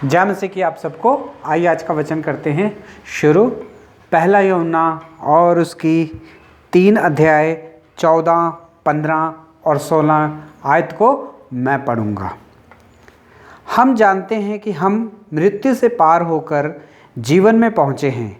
जय मसीह की आप सबको। आइए आज का वचन करते हैं शुरू। पहला यूहन्ना और उसकी 3 अध्याय 14, 15 और 16 आयत को मैं पढ़ूंगा। हम जानते हैं कि हम मृत्यु से पार होकर जीवन में पहुँचे हैं,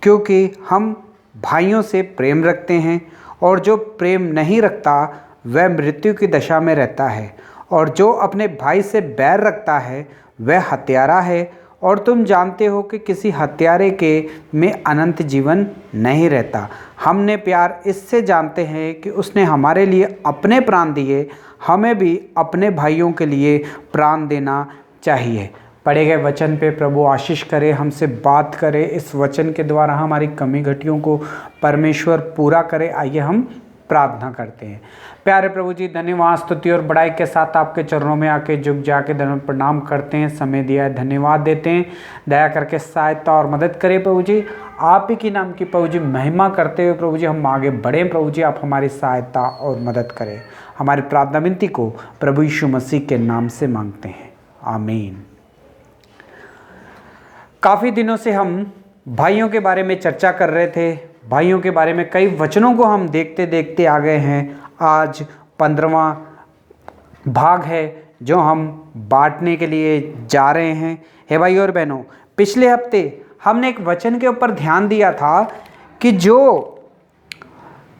क्योंकि हम भाइयों से प्रेम रखते हैं, और जो प्रेम नहीं रखता वह मृत्यु की दशा में रहता है, और जो अपने भाई से बैर रखता है वह हत्यारा है। और तुम जानते हो कि किसी हत्यारे के में अनंत जीवन नहीं रहता। हमने प्यार इससे जानते हैं कि उसने हमारे लिए अपने प्राण दिए, हमें भी अपने भाइयों के लिए प्राण देना चाहिए। पढ़े गए वचन पे प्रभु आशीष करे, हमसे बात करे, इस वचन के द्वारा हमारी कमी घटियों को परमेश्वर पूरा करे। आइए हम प्रार्थना करते हैं। प्यारे प्रभु जी, धन्यवाद, स्तुति और बड़ाई के साथ आपके चरणों में आके झुक जाके धन्यवाद प्रणाम करते हैं। समय दिया है, धन्यवाद देते हैं। दया करके सहायता और मदद करें प्रभु जी। आप ही की नाम की प्रभु जी महिमा करते हुए प्रभु जी हम आगे बढ़ें। प्रभु जी आप हमारी सहायता और मदद करें। हमारी प्रार्थना विनती को प्रभु यीशु मसीह के नाम से मांगते हैं, आमीन। काफ़ी दिनों से हम भाइयों के बारे में चर्चा कर रहे थे। भाइयों के बारे में कई वचनों को हम देखते देखते आ गए हैं। आज 15वां भाग है जो हम बांटने के लिए जा रहे हैं। हे भाई और बहनों, पिछले हफ्ते हमने एक वचन के ऊपर ध्यान दिया था कि जो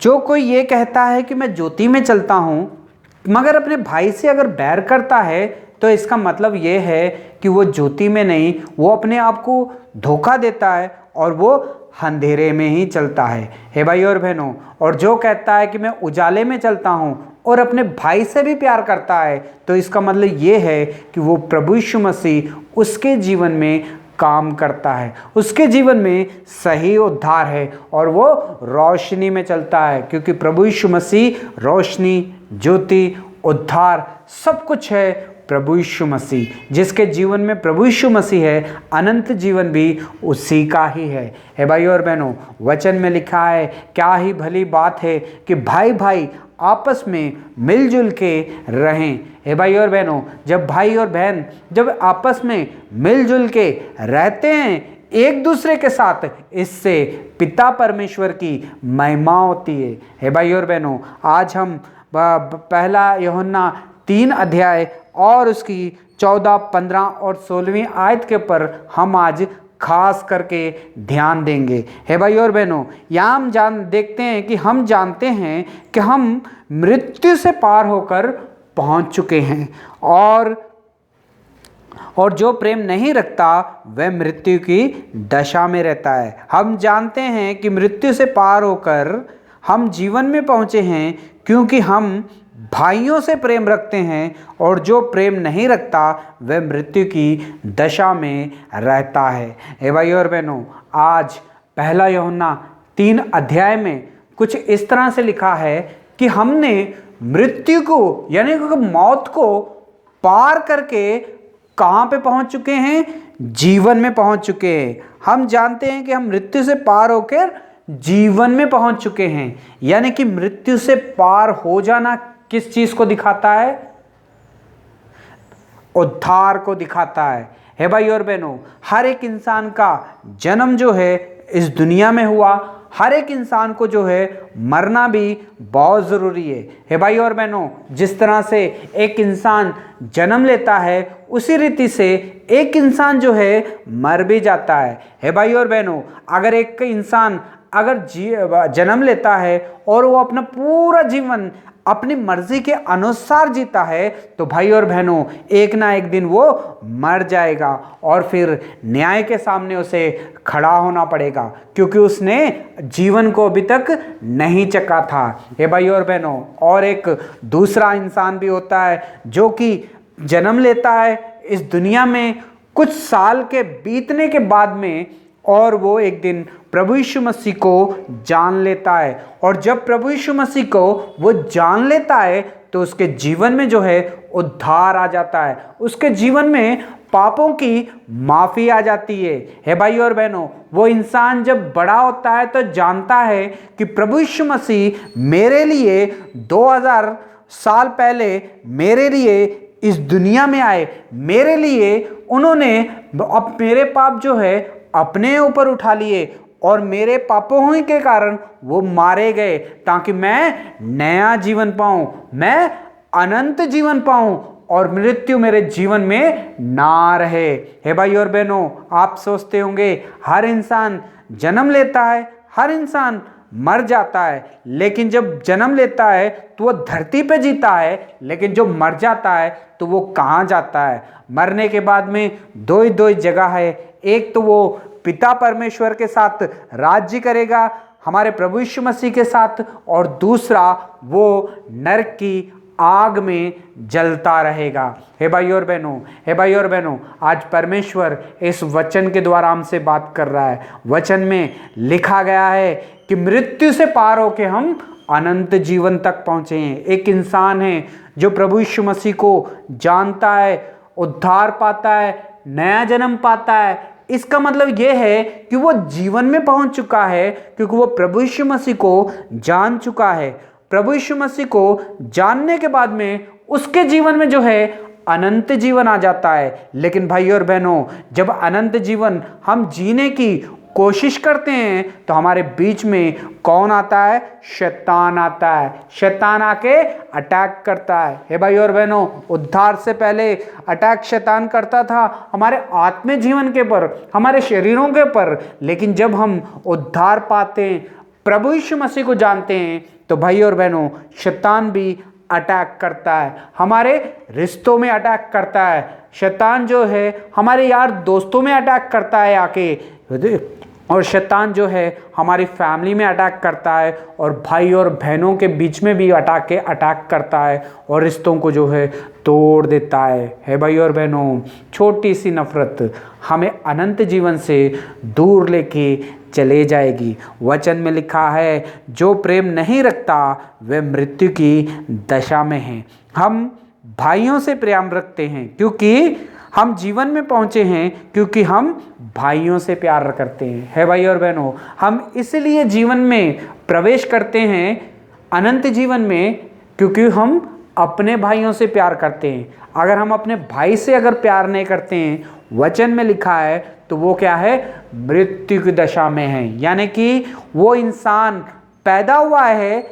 कोई ये कहता है कि मैं ज्योति में चलता हूँ मगर अपने भाई से अगर बैर करता है, तो इसका मतलब ये है कि वो ज्योति में नहीं, वो अपने आप को धोखा देता है और वो अंधेरे में ही चलता है। हे भाई और बहनों, और जो कहता है कि मैं उजाले में चलता हूँ और अपने भाई से भी प्यार करता है, तो इसका मतलब ये है कि वो प्रभु यीशु मसीह उसके जीवन में काम करता है, उसके जीवन में सही उद्धार है और वो रोशनी में चलता है, क्योंकि प्रभु यीशु मसीह रोशनी, ज्योति, उद्धार सब कुछ है। प्रभु यीशु मसीह, जिसके जीवन में प्रभु यीशु मसीह है, अनंत जीवन भी उसी का ही है। हे भाई और बहनों, वचन में लिखा है, क्या ही भली बात है कि भाई भाई आपस में मिलजुल के रहें। हे भाई और बहनों, जब भाई और बहन जब आपस में मिलजुल के रहते हैं एक दूसरे के साथ, इससे पिता परमेश्वर की महिमा होती है। हे भाई और बहनों, आज हम पहला यूहन्ना 3 अध्याय और उसकी 14, 15 और 16वीं आयत के ऊपर हम आज खास करके ध्यान देंगे। हे भाई और बहनों, यहाँ हम देखते हैं कि हम जानते हैं कि हम मृत्यु से पार होकर पहुँच चुके हैं, और जो प्रेम नहीं रखता वह मृत्यु की दशा में रहता है। हम जानते हैं कि मृत्यु से पार होकर हम जीवन में पहुँचे हैं, क्योंकि हम भाइयों से प्रेम रखते हैं, और जो प्रेम नहीं रखता वह मृत्यु की दशा में रहता है। हे भाई और बहनों, आज पहला यूहन्ना 3 अध्याय में कुछ इस तरह से लिखा है कि हमने मृत्यु को यानी कि मौत को पार करके कहाँ पे पहुँच चुके हैं? जीवन में पहुँच चुके हैं। हम जानते हैं कि हम मृत्यु से पार होकर जीवन में पहुँच चुके हैं, यानी कि मृत्यु से पार हो जाना किस चीज को दिखाता है? उद्धार को दिखाता है। हे भाई और बहनों, हर एक इंसान का जन्म जो है इस दुनिया में हुआ, हर एक इंसान को जो है मरना भी बहुत ज़रूरी है। हे भाई और बहनों, जिस तरह से एक इंसान जन्म लेता है, उसी रीति से एक इंसान जो है मर भी जाता है। हे भाई और बहनों, अगर एक इंसान जन्म लेता है और वो अपना पूरा जीवन अपनी मर्जी के अनुसार जीता है, तो भाई और बहनों एक ना एक दिन वो मर जाएगा और फिर न्याय के सामने उसे खड़ा होना पड़ेगा, क्योंकि उसने जीवन को अभी तक नहीं चखा था। हे भाई और बहनों, और एक दूसरा इंसान भी होता है जो कि जन्म लेता है इस दुनिया में कुछ साल के बीतने के बाद में, और वो एक दिन प्रभु यीशु मसीह को जान लेता है। और जब प्रभु यीशु मसीह को वो जान लेता है, तो उसके जीवन में जो है उद्धार आ जाता है, उसके जीवन में पापों की माफ़ी आ जाती है। हे भाई और बहनों, वो इंसान जब बड़ा होता है तो जानता है कि प्रभु यीशु मसीह मेरे लिए 2000 साल पहले मेरे लिए इस दुनिया में आए मेरे लिए, उन्होंने अब मेरे पाप जो है अपने ऊपर उठा लिए और मेरे पापों के कारण वो मारे गए, ताकि मैं नया जीवन पाऊं, मैं अनंत जीवन पाऊं और मृत्यु मेरे जीवन में ना रहे। हे भाई और बहनों, आप सोचते होंगे हर इंसान जन्म लेता है, हर इंसान मर जाता है, लेकिन जब जन्म लेता है तो वो धरती पे जीता है, लेकिन जो मर जाता है तो वो कहाँ जाता है? मरने के बाद में दो ही जगह है। एक तो वो पिता परमेश्वर के साथ राज्य करेगा हमारे प्रभु यीशु मसीह के साथ, और दूसरा वो नरक की आग में जलता रहेगा। हे भाई और बहनों, आज परमेश्वर इस वचन के द्वारा हमसे बात कर रहा है। वचन में लिखा गया है कि मृत्यु से पार होके हम अनंत जीवन तक पहुंचे हैं। एक इंसान है जो प्रभु यीशु मसीह को जानता है, उद्धार पाता है, नया जन्म पाता है। इसका मतलब यह है कि वो जीवन में पहुंच चुका है, क्योंकि वो प्रभु यीशु मसीह को जान चुका है। प्रभु यीशु मसीह को जानने के बाद में उसके जीवन में जो है अनंत जीवन आ जाता है। लेकिन भाई और बहनों, जब अनंत जीवन हम जीने की कोशिश करते हैं तो हमारे बीच में कौन आता है? शैतान आता है। शैतान आके अटैक करता है। हे भाई और बहनों, उद्धार से पहले अटैक शैतान करता था हमारे आत्मिक जीवन के पर, हमारे शरीरों के पर। लेकिन जब हम उद्धार पाते हैं, प्रभु यीशु मसीह को जानते हैं, तो भाई और बहनों, शैतान भी अटैक करता है, हमारे रिश्तों में अटैक करता है। शैतान जो है हमारे यार दोस्तों में अटैक करता है आके, और शैतान जो है हमारी फैमिली में अटैक करता है, और भाई और बहनों के बीच में भी अटैक करता है और रिश्तों को जो है तोड़ देता है। हे भाई और बहनों, छोटी सी नफरत हमें अनंत जीवन से दूर लेके चले जाएगी। वचन में लिखा है, जो प्रेम नहीं रखता वह मृत्यु की दशा में है। हम भाइयों से प्रेम रखते हैं क्योंकि हम जीवन में पहुंचे हैं, क्योंकि हम भाइयों से प्यार करते हैं। है भाई और बहनों, हम इसलिए जीवन में प्रवेश करते हैं अनंत जीवन में, क्योंकि हम अपने भाइयों से प्यार करते हैं। अगर हम अपने भाई से अगर प्यार नहीं करते हैं, वचन में लिखा है, तो वो क्या है? मृत्यु की दशा में है। यानी कि वो इंसान पैदा हुआ है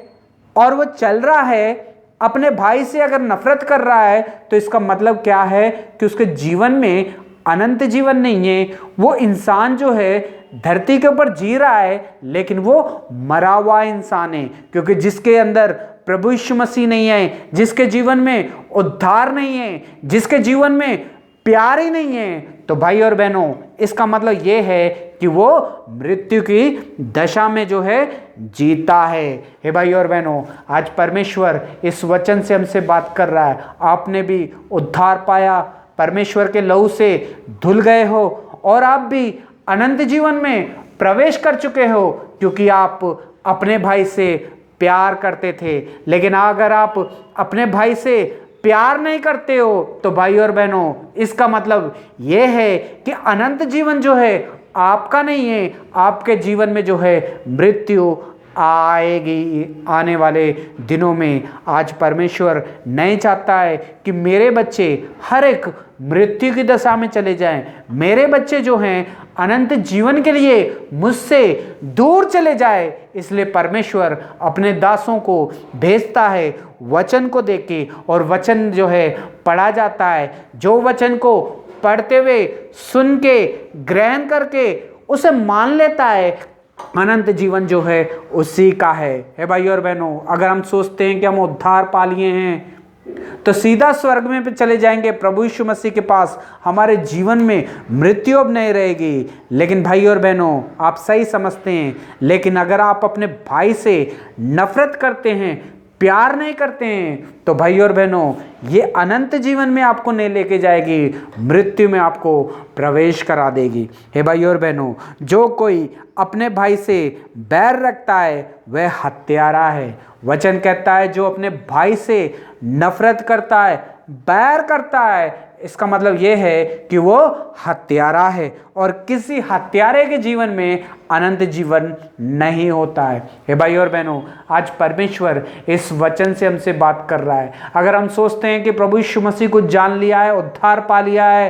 और वो चल रहा है, अपने भाई से अगर नफरत कर रहा है, तो इसका मतलब क्या है कि उसके जीवन में अनंत जीवन नहीं है। वो इंसान जो है धरती के ऊपर जी रहा है, लेकिन वो मरा हुआ इंसान है, क्योंकि जिसके अंदर प्रभु यीशु मसीह नहीं है, जिसके जीवन में उद्धार नहीं है, जिसके जीवन में प्यार ही नहीं है, तो भाई और बहनों, इसका मतलब ये है कि वो मृत्यु की दशा में जो है जीता है। हे भाई और बहनों, आज परमेश्वर इस वचन से हमसे बात कर रहा है। आपने भी उद्धार पाया, परमेश्वर के लहू से धुल गए हो, और आप भी अनंत जीवन में प्रवेश कर चुके हो, क्योंकि आप अपने भाई से प्यार करते थे। लेकिन अगर आप अपने भाई से प्यार नहीं करते हो, तो भाई और बहनों, इसका मतलब यह है कि अनंत जीवन जो है आपका नहीं है। आपके जीवन में जो है मृत्यु आएगी आने वाले दिनों में। आज परमेश्वर नहीं चाहता है कि मेरे बच्चे हर एक मृत्यु की दशा में चले जाएं। मेरे बच्चे जो हैं अनंत जीवन के लिए मुझसे दूर चले जाए। इसलिए परमेश्वर अपने दासों को भेजता है वचन को देके, और वचन जो है पढ़ा जाता है। जो वचन को पढ़ते हुए सुन के ग्रहण करके उसे मान लेता है, अनंत जीवन जो है उसी का है। हे भाई और बहनों, अगर हम सोचते हैं कि हम उद्धार पा लिए हैं तो सीधा स्वर्ग में चले जाएंगे प्रभु यीशु मसीह के पास, हमारे जीवन में मृत्यु अब नहीं रहेगी। लेकिन भाई और बहनों, आप सही समझते हैं, लेकिन अगर आप अपने भाई से नफरत करते हैं, प्यार नहीं करते हैं, तो भाई और बहनों, ये अनंत जीवन में आपको नहीं लेके जाएगी, मृत्यु में आपको प्रवेश करा देगी। हे भाई और बहनों, जो कोई अपने भाई से बैर रखता है वह हत्यारा है। वचन कहता है, जो अपने भाई से नफरत करता है, बैर करता है, इसका मतलब यह है कि वो हत्यारा है और किसी हत्यारे के जीवन में अनंत जीवन नहीं होता है। हे भाई और बहनों, आज परमेश्वर इस वचन से हमसे बात कर रहा है। अगर हम सोचते हैं कि प्रभु यीशु मसीह को जान लिया है, उद्धार पा लिया है,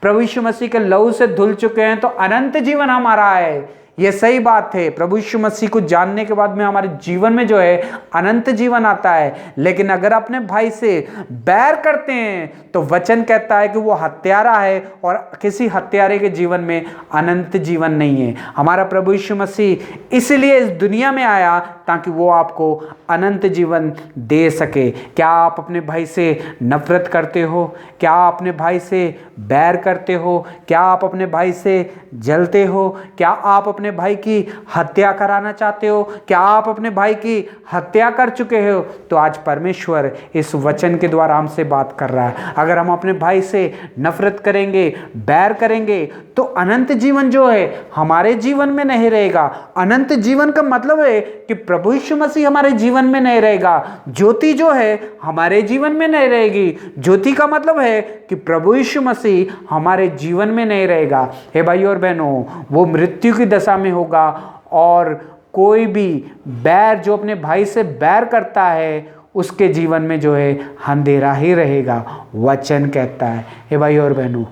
प्रभु यीशु मसीह के लहू से धुल चुके हैं, तो अनंत जीवन हमारा है, ये सही बात है। प्रभु यीशु मसीह को जानने के बाद में हमारे जीवन में जो है अनंत जीवन आता है। लेकिन अगर अपने भाई से बैर करते हैं तो वचन कहता है कि वो हत्यारा है और किसी हत्यारे के जीवन में अनंत जीवन नहीं है। हमारा प्रभु यीशु मसीह इसलिए इस दुनिया में आया ताकि वो आपको अनंत जीवन दे सके। क्या आप अपने भाई से नफरत करते हो? क्या आप अपने भाई से बैर करते हो? क्या आप अपने भाई से जलते हो? क्या आप अपने भाई की हत्या कराना चाहते हो? क्या आप अपने भाई की हत्या कर चुके हो? तो आज परमेश्वर इस वचन के द्वारा हमसे बात कर रहा है। अगर हम अपने भाई से नफरत करेंगे, बैर करेंगे, तो अनंत जीवन जो है हमारे जीवन में नहीं रहेगा। अनंत जीवन का मतलब है कि प्रभु यीशु मसीह हमारे जीवन में नहीं रहेगा। ज्योति जो है हमारे जीवन में नहीं रहेगी। ज्योति का मतलब है कि प्रभु यीशु मसीह हमारे जीवन में नहीं रहेगा। हे भाई और बहनों, वो मृत्यु की दशा में होगा और कोई भी बैर जो अपने भाई से बैर करता है उसके जीवन में जो है अंधेरा ही रहेगा, वचन कहता है। हे भाई और बहनों,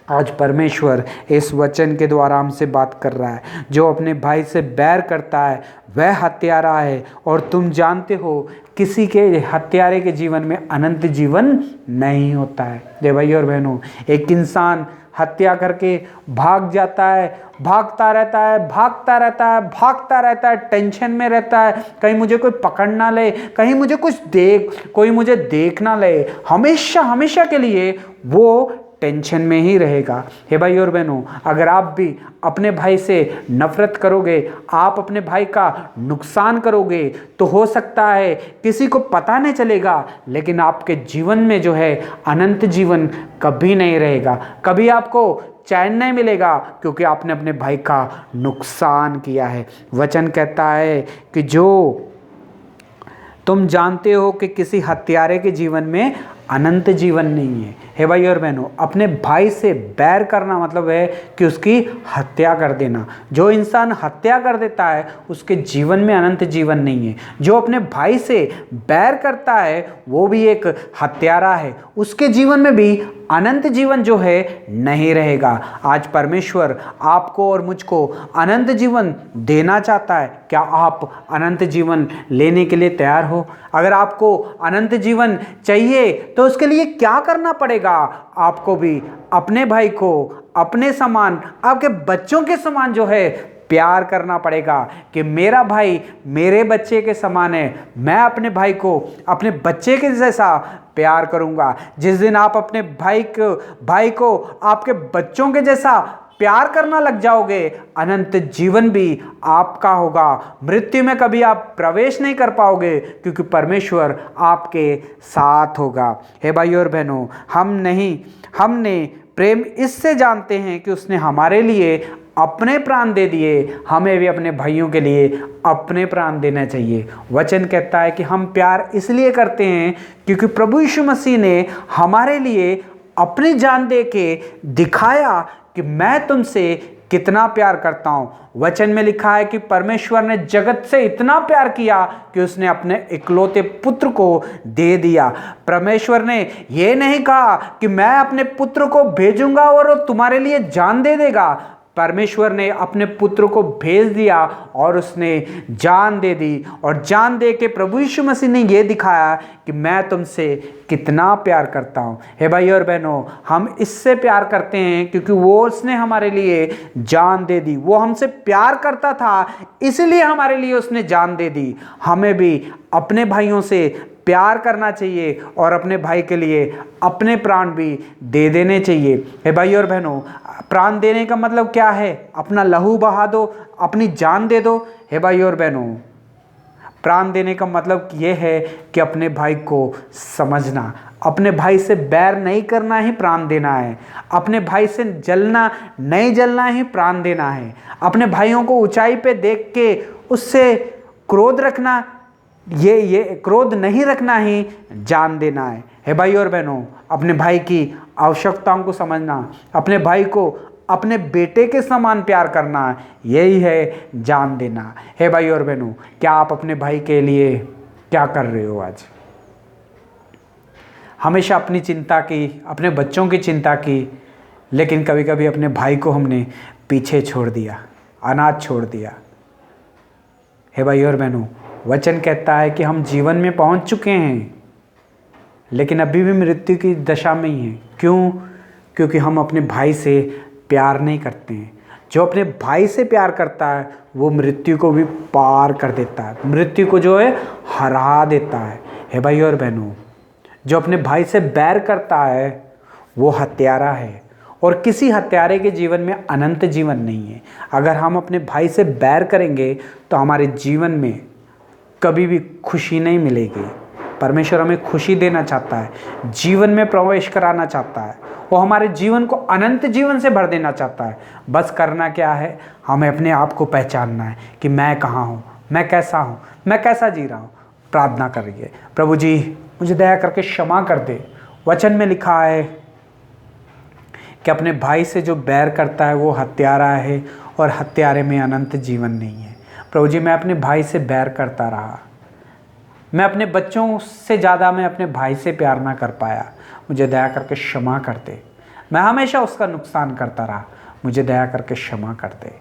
आज परमेश्वर इस वचन के द्वारा हमसे बात कर रहा है। जो अपने भाई से बैर करता है वह हत्यारा है और तुम जानते हो किसी के हत्यारे के जीवन में अनंत जीवन नहीं होता है। हे भाई और बहनों, एक इंसान हत्या करके भाग जाता है, भागता रहता है, भागता रहता है, भागता रहता है, टेंशन में रहता है, कहीं मुझे कोई पकड़ ना ले, कहीं मुझे कोई मुझे देख ना ले। हमेशा हमेशा के लिए वो टेंशन में ही रहेगा। हे भाई और बहनों, अगर आप भी अपने भाई से नफरत करोगे, आप अपने भाई का नुकसान करोगे, तो हो सकता है किसी को पता नहीं चलेगा, लेकिन आपके जीवन में जो है अनंत जीवन कभी नहीं रहेगा। कभी आपको चैन नहीं मिलेगा क्योंकि आपने अपने भाई का नुकसान किया है। वचन कहता है कि जो तुम जानते हो कि किसी हत्यारे के जीवन में अनंत जीवन नहीं है। हे भाई और बहनों, अपने भाई से बैर करना मतलब है कि उसकी हत्या कर देना। जो इंसान हत्या कर देता है उसके जीवन में अनंत जीवन नहीं है। जो अपने भाई से बैर करता है वो भी एक हत्यारा है, उसके जीवन में भी अनंत जीवन जो है नहीं रहेगा। आज परमेश्वर आपको और मुझको अनंत जीवन देना चाहता है। क्या आप अनंत जीवन लेने के लिए तैयार हो? अगर आपको अनंत जीवन चाहिए तो उसके लिए क्या करना पड़ेगा? आपको भी अपने भाई को अपने समान, आपके बच्चों के समान जो है प्यार करना पड़ेगा कि मेरा भाई मेरे बच्चे के समान है। मैं अपने भाई को अपने बच्चे के जैसा प्यार करूंगा। जिस दिन आप अपने भाई को आपके बच्चों के जैसा प्यार करना लग जाओगे, अनंत जीवन भी आपका होगा। मृत्यु में कभी आप प्रवेश नहीं कर पाओगे क्योंकि परमेश्वर आपके साथ होगा। हे भाई और बहनों, हमने प्रेम इससे जानते हैं कि उसने हमारे लिए अपने प्राण दे दिए। हमें भी अपने भाइयों के लिए अपने प्राण देना चाहिए। वचन कहता है कि हम प्यार इसलिए करते हैं क्योंकि प्रभु यीशु मसीह ने हमारे लिए अपनी जान दे के दिखाया कि मैं तुमसे कितना प्यार करता हूं। वचन में लिखा है कि परमेश्वर ने जगत से इतना प्यार किया कि उसने अपने इकलौते पुत्र को दे दिया। परमेश्वर ने यह नहीं कहा कि मैं अपने पुत्र को भेजूंगा और वो तुम्हारे लिए जान दे देगा। परमेश्वर ने अपने पुत्र को भेज दिया और उसने जान दे दी, और जान दे के प्रभु यीशु मसीह ने यह दिखाया कि मैं तुमसे कितना प्यार करता हूँ। हे भाई और बहनों, हम इससे प्यार करते हैं क्योंकि वो उसने हमारे लिए जान दे दी। वो हमसे प्यार करता था इसलिए हमारे लिए उसने जान दे दी। हमें भी अपने भाइयों से प्यार करना चाहिए और अपने भाई के लिए अपने प्राण भी दे देने चाहिए। हे भाई और बहनों, प्राण देने का मतलब क्या है? अपना लहू बहा दो, अपनी जान दे दो। हे भाई और बहनों, प्राण देने का मतलब ये है कि अपने भाई को समझना, अपने भाई से बैर नहीं करना ही प्राण देना है। अपने भाई से जलना नहीं जलना ही प्राण देना है। अपने भाइयों को ऊंचाई पे देख के उससे क्रोध रखना ये क्रोध नहीं रखना ही जान देना है। हे भाई और बहनों, अपने भाई की आवश्यकताओं को समझना, अपने भाई को अपने बेटे के समान प्यार करना, यही है जान देना। हे भाई और बहनों, क्या आप अपने भाई के लिए क्या कर रहे हो आज? हमेशा अपनी चिंता की, अपने बच्चों की चिंता की, लेकिन कभी कभी अपने भाई को हमने पीछे छोड़ दिया, अनाथ छोड़ दिया। हे भाई और बहनों, वचन कहता है कि हम जीवन में पहुंच चुके हैं, लेकिन अभी भी मृत्यु की दशा में ही हैं। क्यों? क्योंकि हम अपने भाई से प्यार नहीं करते हैं। जो अपने भाई से प्यार करता है वो मृत्यु को भी पार कर देता है, मृत्यु को जो है हरा देता है। हे भाई और बहनों, जो अपने भाई से बैर करता है वो हत्यारा है, और किसी हत्यारे के जीवन में अनंत जीवन नहीं है। अगर हम अपने भाई से बैर करेंगे तो हमारे जीवन में कभी भी खुशी नहीं मिलेगी। परमेश्वर हमें खुशी देना चाहता है, जीवन में प्रवेश कराना चाहता है, वो हमारे जीवन को अनंत जीवन से भर देना चाहता है। बस करना क्या है? हमें अपने आप को पहचानना है कि मैं कहाँ हूँ, मैं कैसा हूँ, मैं कैसा जी रहा हूँ। प्रार्थना करिए, प्रभु जी मुझे दया करके क्षमा कर दे। वचन में लिखा है कि अपने भाई से जो बैर करता है वो हत्यारा है, और हत्यारे में अनंत जीवन नहीं है। प्रभु जी, मैं अपने भाई से बैर करता रहा, मैं अपने बच्चों से ज़्यादा मैं अपने भाई से प्यार ना कर पाया, मुझे दया करके क्षमा कर दे। मैं हमेशा उसका नुकसान करता रहा, मुझे दया करके क्षमा कर दे।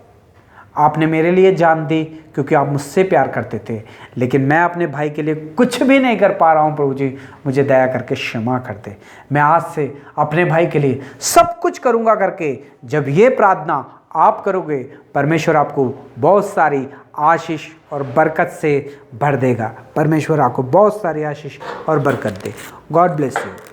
आपने मेरे लिए जान दी क्योंकि आप मुझसे प्यार करते थे, लेकिन मैं अपने भाई के लिए कुछ भी नहीं कर पा रहा हूँ। प्रभु जी मुझे दया करके क्षमा कर दे। मैं आज से अपने भाई के लिए सब कुछ करूँगा करके जब ये प्रार्थना आप करोगे, परमेश्वर आपको बहुत सारी आशीष और बरकत से भर देगा। परमेश्वर आपको बहुत सारी आशीष और बरकत दे। God bless you.